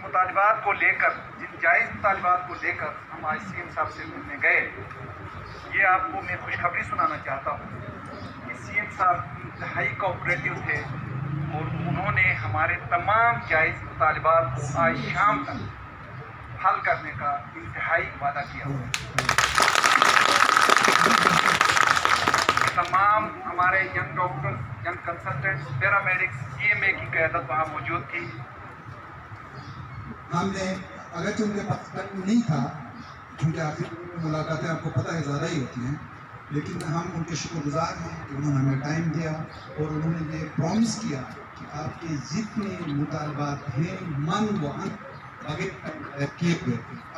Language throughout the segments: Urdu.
مطالبات کو لے کر، جن جائز مطالبات کو لے کر ہم آج سی ایم صاحب سے ملنے گئے، یہ آپ کو میں خوشخبری سنانا چاہتا ہوں کہ سی ایم صاحب انتہائی کوآپریٹو تھے اور انہوں نے ہمارے تمام جائز مطالبات کو آج شام تک حل کرنے کا انتہائی وعدہ کیا۔ تمام ہمارے young doctors, young consultants, paramedics, C M A کی قیادت وہاں موجود تھی۔ ہم نے اگرچہ ان کے پاس ٹائم نہیں تھا، کیونکہ آخر ملاقاتیں آپ کو پتہ ہے زیادہ ہی ہوتی ہیں، لیکن ہم ان کے شکر گزار ہیں کہ انہوں نے ہمیں ٹائم دیا اور انہوں نے یہ پرومس کیا کہ آپ کے جتنے مطالبات ہیں من و ان بغیر کیے ہوئے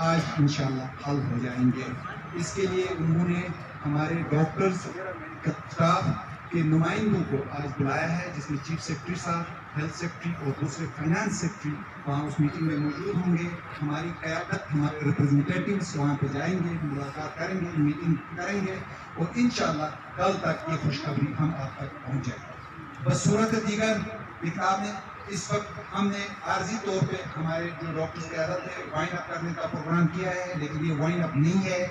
آج انشاءاللہ حل ہو جائیں گے۔ اس کے لیے انہوں نے ہمارے ڈاکٹرز اسٹاف کے نمائندوں کو آج بلایا ہے، جس میں چیف سیکرٹری صاحب، ہیلتھ سیکرٹری اور دوسرے فائنانس سیکرٹری وہاں اس میٹنگ میں موجود ہوں گے۔ ہماری قیادت، ہمارے ریپرزنٹیٹیوز وہاں پہ جائیں گے، ملاقات کریں گے، میٹنگ کریں گے اور انشاءاللہ کل تک یہ خوشخبری ہم آپ تک پہنچ جائے گی۔ بصورت دیگر آپ نے اس وقت ہم نے عارضی طور پہ ہمارے جو ڈاکٹرز قیادت ہے وائن اپ کرنے کا پروگرام کیا ہے، لیکن یہ وائن اپ نہیں ہے۔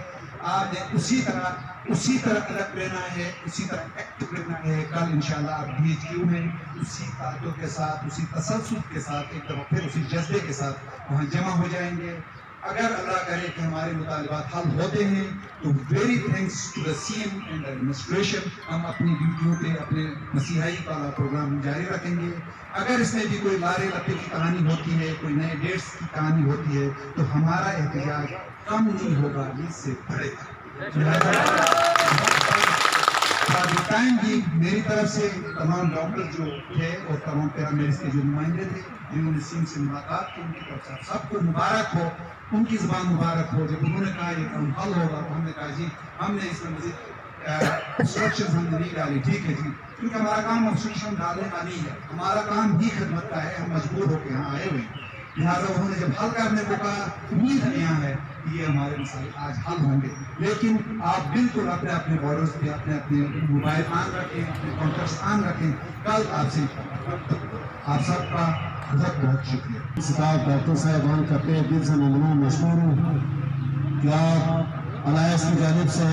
آپ نے اسی طرح الگ رہنا ہے، اسی طرح ایکٹو رہنا ہے۔ کل انشاءاللہ آپ ڈی ایچ کیو میں اسی تعلق کے ساتھ، اسی تسلسل کے ساتھ، ایک دفعہ پھر اسی جذبے کے ساتھ وہاں جمع ہو جائیں گے۔ اگر اللہ کرے کہ ہمارے مطالبات حل ہوتے ہیں تو very thanks to the C M and administration, ہم اپنی ڈیوٹیوں پہ اپنے مسیحائی والا پروگرام جاری رکھیں گے۔ اگر اس میں بھی کوئی لارے لپے کی کہانی ہوتی ہے، کوئی نئے ڈیٹس کی کہانی ہوتی ہے تو ہمارا احتجاج کم نہیں ہوگا، اس سے بڑھے گا۔ ٹائم بھی میری طرف سے تمام ڈاکٹر جو تھے اور تمام پیرامیڈکس کے جو نمائندے تھے جنہوں نے سیم سے ملاقات کی، ان کی طرف سے سب کو مبارک ہو، ان کی زبان مبارک ہو۔ جب انہوں نے کہا یہ کام حل ہوگا تو ہم نے کہا جی ہم نے اس میں مزید انسٹرکشنز ہم نے نہیں ڈالی، ٹھیک ہے جی، کیونکہ ہمارا کام انسٹرکشن ڈالنے کا نہیں ہے، ہمارا کام ہی خدمت کا ہے، ہم مجبور ہو کے یہاں آئے ہوئے ہیں۔ لہٰذا انہوں نے جب حل کرنے کو کہا، امید ہے یہاں ہے کہ یہ ہمارے مسائل آج حل ہوں گے۔ لیکن آپ بالکل اپنے اپنے بارڈرز پہ اپنے اپنے موبائل آن رکھیں، اپنے کانٹیکٹس آن رکھیں۔ کل آپ سے آپ سب کا بہت بہت شکریہ۔ اسٹاف ڈاکٹر صاحبان کا تہ دل سے ممنون مشکور ہوں کہ آپ الائس کی جانب سے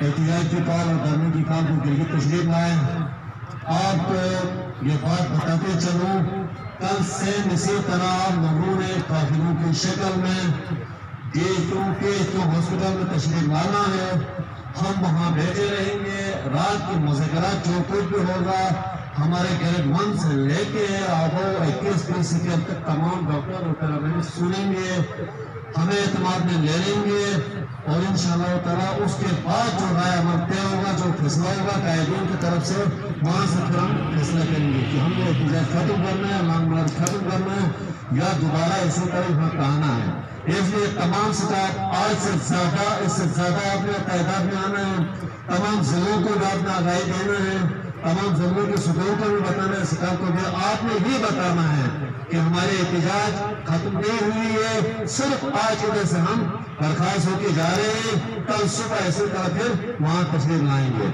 احتجاج کی کال اور دھرنے کی کال کو دل کی تشریف لائیں۔ آپ کو یہ بات بتاتے چلوں، کل سے اسی طرح ممنون قافلوں کی شکل میں کیونکہ جو ہاسپٹل میں تشریف لانا ہے ہم وہاں بھیجے رہیں گے۔ رات کی مذاکرات جو کچھ بھی ہوگا ہمارے گریڈ 1 سے لے کے آگے 21 پرنسپل تک تمام ڈاکٹر اور پیرامیڈکس سنیں گے، ہمیں اعتماد میں لے لیں گے اور انشاءاللہ تعالیٰ اس کے بعد جو رائے عمل طے ہوگا، جو فیصلہ ہوگا قائدین کی طرف سے، وہاں سے پھر ہم فیصلہ کریں گے کہ ہم نے احتجاج ختم کرنا ہے، مانگ مانگ ختم کرنا ہے یا دوبارہ اسی طرح یہاں کہنا ہے۔ اس لیے تمام سٹاف آج سے زیادہ، اس سے زیادہ اپنے تعداد میں آنا ہے، تمام ضلعوں کو بھی اپنا آگاہی دینا ہے، تمام ضلعوں کے صدوروں کو بھی بتانا ہے، سٹاف کو بھی آپ نے یہ بتانا ہے کہ ہمارے احتجاج ختم نہیں ہوئی ہے، صرف آج ادھر سے ہم برخاست ہو کے جا رہے ہیں، کل صبح اسی طرح پھر وہاں تشریف لائیں گے۔